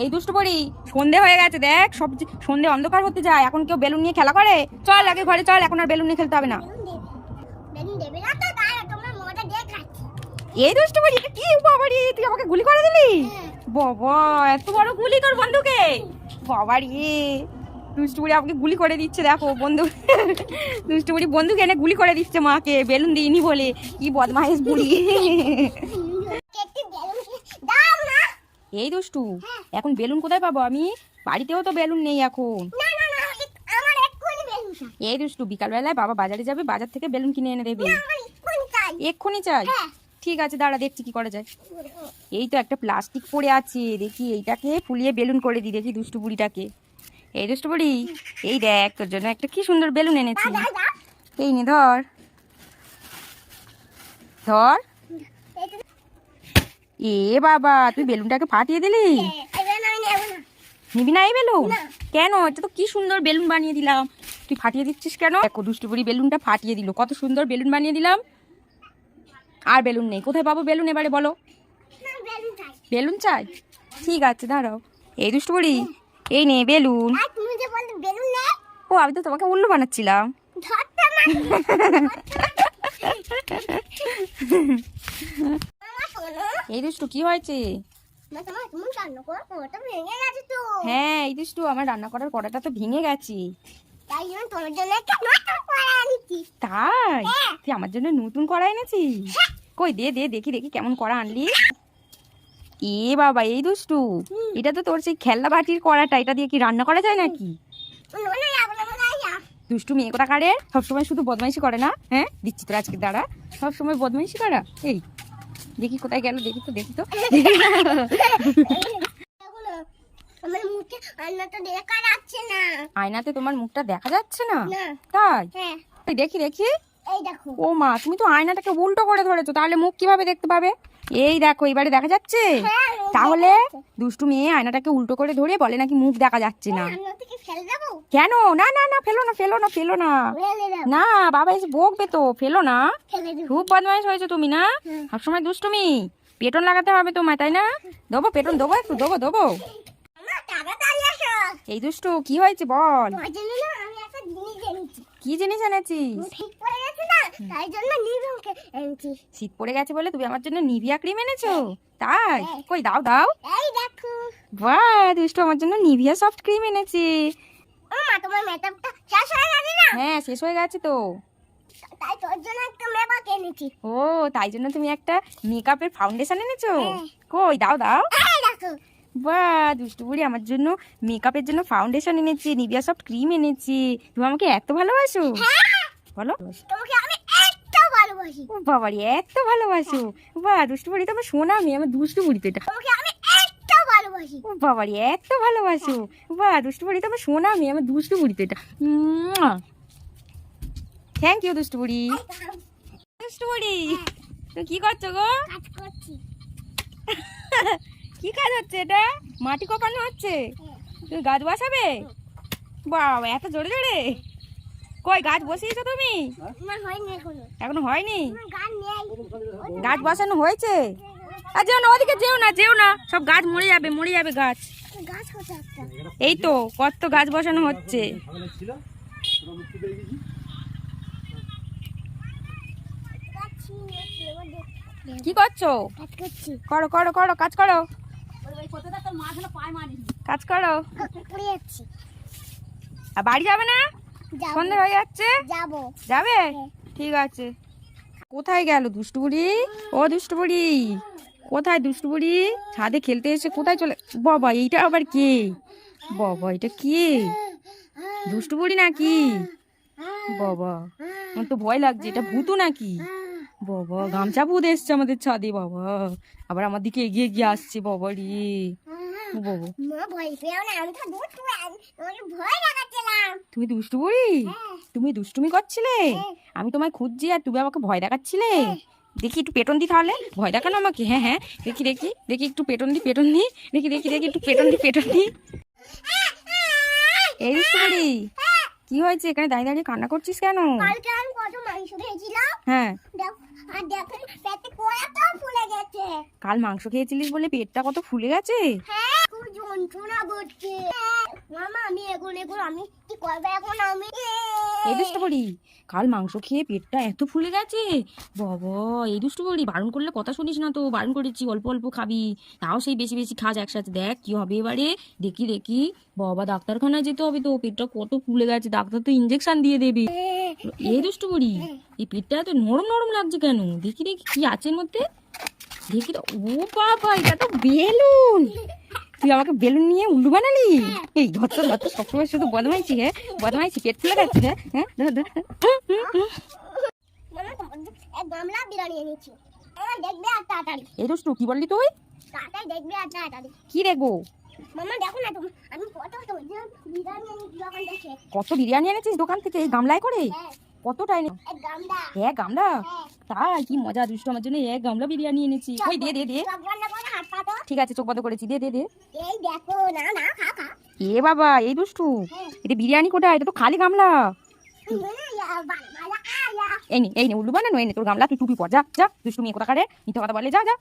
এই দুষ্টু পড়ি, সন্ধে হয়ে গেছে দেখ, সব সন্ধে অন্ধকার হতে যায়, এখন কেউ বেলুন নিয়ে খেলা করে? চল আগে ঘরে চল, এখন আর বেলুন নিয়ে খেলতে হবে না। এই দুষ্টু পড়ি, এটা কি বাবারি, তুই আমাকে গুলি করে দিলি? বাবা এত বড় গুলি তোর বন্ধুকে, বাবারি দুষ্টু পড়ি আমাকে গুলি করে দিচ্ছে, দেখো বন্ধু দুষ্টু পড়ি বন্ধুকে এনে গুলি করে দিচ্ছে মাকে, বেলুন দিইনি বলে। কি বদমাইশ বুড়ি। এই দুষ্টু, এখন বেলুন কোথায় পাবো আমি? বাড়িতেও তো বেলুন নেই এখন। এই দুষ্টু, বিকালবেলায় বাবা বাজারে যাবে, বাজার থেকে বেলুন কিনে এনে দেবে। এক্ষুনি চাই? ঠিক আছে দাঁড়া, দেখছি কি করা যায়। এই তো একটা প্লাস্টিক পড়ে আছে, দেখি এইটাকে ফুলিয়ে বেলুন করে দিই, দেখি দুষ্টু বুড়িটাকে। এই দুষ্টু বুড়ি, এই দেখ তোর জন্য একটা কি সুন্দর বেলুন এনেছি। এই নে ধর ধর। এ বাবা, তুই বেলুনটাকে ফাটিয়ে দিলি। নিবি না এই বেলুন? কেন? এটা তো কি সুন্দর বেলুন বানিয়ে দিলাম, তুই ফাটিয়ে দিচ্ছিস কেন? দেখো দুষ্টু বুড়ি বেলুনটা ফাটিয়ে দিল, কত সুন্দর বেলুন বানিয়ে দিলাম। আর বেলুন নেই, কোথায় পাবো বেলুন এবারে বলো? বেলুন চাই? ঠিক আছে দাঁড়াও। এই দুষ্টু বুড়ি, এই নে বেলুন। ও আমি তো তোমাকে উল্লু বানাচ্ছিলাম। এই দুষ্টু কি হয়েছে? হ্যাঁ এই দুষ্টু, আমার রান্না করার কড়াটা তো ভেঙে গেছে। তাই? তুই আমার জন্য নতুন কড়া এনেছিস? কই দে দে, দেখি দেখি কেমন কড়া আনলি। এ বাবা এই দুষ্টু, এটা তো তোর সেই খেলনা বাটির কড়াটা, এটা দিয়ে কি রান্না করা যায় নাকি? দুষ্টু মেয়ে কোথাকারে, সবসময় শুধু বদমাইশি করে না? হ্যাঁ দিচ্ছি তোর আজকে, দাঁড়া। সবসময় বদমাইশি করা। এই দেখি কোথায় গেল, দেখি তো দেখি তো। আয়নাতে তোমার মুখটা দেখা যাচ্ছে না? তাই? দেখি দেখি। ও মা, তুমি তো আয়নাটাকে উল্টো করে ধরেছো, তাহলে মুখ কিভাবে দেখতে পাবে? এই দেখো, এবারে দেখা যাচ্ছে? তাহলে দুষ্টু মেয়ে আয়নাটাকে উল্টো করে ধরে বলে নাকি মুখ দেখা যাচ্ছে না। কেন? না না না, ফেলো না ফেলো না ফেলো না। না বাবা এসে বকবে তো, ফেলো না। খুব বদমাইশ হয়েছে তুমি না, সবসময় দুষ্টুমি। পেটন লাগাতে হবে তোমায়, তাই না? দেবো পেটন, দেবো একটু, দেবো দেবো। এই দুষ্টু কি হয়েছে বল? কি জিনিস এনেছিস? শীত পড়ে গেছে বলে তুমি আমার জন্য নিভিয়া ক্রিম এনেছো? তাই? কই দাও দাও। বাহ দুষ্টু, আমার জন্য নিভিয়া সফট ক্রিম এনেছি। হ্যাঁ শেষ হয়ে গেছে তো। ও তাই জন্য তুমি একটা মেকআপের ফাউন্ডেশন এনেছো? কই দাও দাও। বাহ দুষ্টু বুড়ি, আমার জন্য মেকআপের জন্য ফাউন্ডেশন এনেছি, নিভিয়া সফট ক্রিম এনেছি। তুমি আমাকে এত ভালোবাসো? বলো। ও বাবারি এত ভালোবাসো? বাহ দুষ্টু বুড়ি তো আমার সোনা মেয়ে, আমার দুষ্টু বুড়ি তো এটা। ও বাবারি এত ভালোবাসো? বাহ দুষ্টু বুড়ি তো আমার সোনা মেয়ে, আমার দুষ্টু বুড়ি তো এটা। থ্যাংক ইউ দুষ্টু বুড়ি। দুষ্টু বুড়ি তুমি কি করছো গো? কি কাজ হচ্ছে এটা? মাটি কোপানো হচ্ছে? তুমি গাছ বসাবে? বাবা এত জোরে জোরে, কই গাছ বসিয়েছো তুমি? এখনো হয়নি? গাছ বসানো হয়েছে? আর যেও না ওদিকে, যেও না যেও না, সব গাছ মরে যাবে, মরে যাবে গাছ। এই তো কত গাছ বসানো হচ্ছে। কি করছো? করো করো করো, কাজ করো কাজ করো। আর বাড়ি যাবে না? সন্ধে হয়ে যাচ্ছে। যাবে? ঠিক আছে। কোথায় গেল দুষ্টু বুড়ি? ও দুষ্টু বুড়ি কোথায়? দুষ্টু বুড়ি ছাদে খেলতে এসে কোথায় চলে? বাবা এইটা আবার কে? বাবা এটা কে? দুষ্টু বুড়ি নাকি? বাবা আমার তো ভয় লাগছে, এটা ভূতু নাকি? বাবা গামছা ভূত এসছে আমাদের ছাদে, বাবা আবার আমার দিকে এগিয়ে এগিয়ে আসছে। বাবা রে বাবা, তুমি দুষ্টু বুড়ি? তুমি দুষ্টুমি করছিলে, আমি তোমায় খুঁজছি আর তুমি আমাকে ভয় দেখাচ্ছিলে। দেখি একটু পেটন দি তাহলে, ভয় দেখানো আমাকে? হ্যাঁ হ্যাঁ দেখি দেখি দেখি, একটু পেটন দি পেটন দি, দেখি দেখি দেখি একটু পেটন দি পেটন দি। এই দুষ্টু বুড়ি কি হয়েছে, এখানে দাঁড়িয়ে দাঁড়িয়ে কান্না করছিস কেন? হ্যাঁ আর দেখো পেটে কত ফুলে গেছে। কাল মাংস খেয়েছিলিস বলে পেটটা কত ফুলে গেছে। হ্যাঁ খুব যন্ত্রণা করছে। মামা আমি এগুলো আমি কি করব এখন আমি? এই দুষ্টু বুড়ি, কাল মাংস খেয়ে পেটটা এত ফুলে গেছে। বাবা, এই দুষ্টু বুড়ি, বারণ করলে কথা শুনিস না তো। বারণ করেছি অল্প অল্প খাবি, তাও সেই বেশি বেশি খাস একসাথে। দেখ কি হবে এবারে, দেখি দেখি। বাবা, ডাক্তারখানায় যেতে হবে তো, পেটটা কত ফুলে গেছে, ডাক্তার তো ইঞ্জেকশন দিয়ে দেবে। এই দুষ্টু বুড়ি, এই পেটটা এত নরম নরম লাগছে কেন? দেখি দেখি কি আছে এর মধ্যে, দেখি তো। ও বাবা, এটা তো বেলুন। তুই আমাকে বেলুন নিয়ে উল্লু বানালি? এই ধরতো ধরতো, সবসময় শুধু বদমাইছি। হ্যাঁ বদমাইছি, পেট ফুলে গেছে। হ্যাঁ ধর ধর। মামা তোমার এক গামলা বিরিয়ানি এনেছি। দেখবে আর তাড়াতাড়ি। এই দুষ্টু, কি বললি তুই? তাড়াতাড়ি দেখবে আর তাড়াতাড়ি। কি দেখবো? মামা দেখো না তুমি, আমি কত বিরিয়ানি এনেছি দোকান থেকে। কত বিরিয়ানি এনেছিস দোকান থেকে এই গামলায় করে? হ্যাঁ কতটা এনে? এক গামলা। এক গামলা? হ্যাঁ তাই? কি মজা, দুষ্টু আমার জন্য এক গামলা বিরিয়ানি এনেছি। ওই দে দে দে। সব রান্না করে হাত পাতো। ঠিক আছে, চোখ বন্ধ করেছি, দে দে দে। এই দেখো না না খা খা। এ বাবা, এই দুষ্টু, হ্যাঁ এটা বিরিয়ানি কোথায়? এটা তো খালি গামলা। বালা এই নে উল্লু বানানো, এই নে তোর গামলা, তুই টুপি পর। যা যা, দুষ্টু মেয়ে কোথাকারে মিথ্যা কথা বলে, যা যা।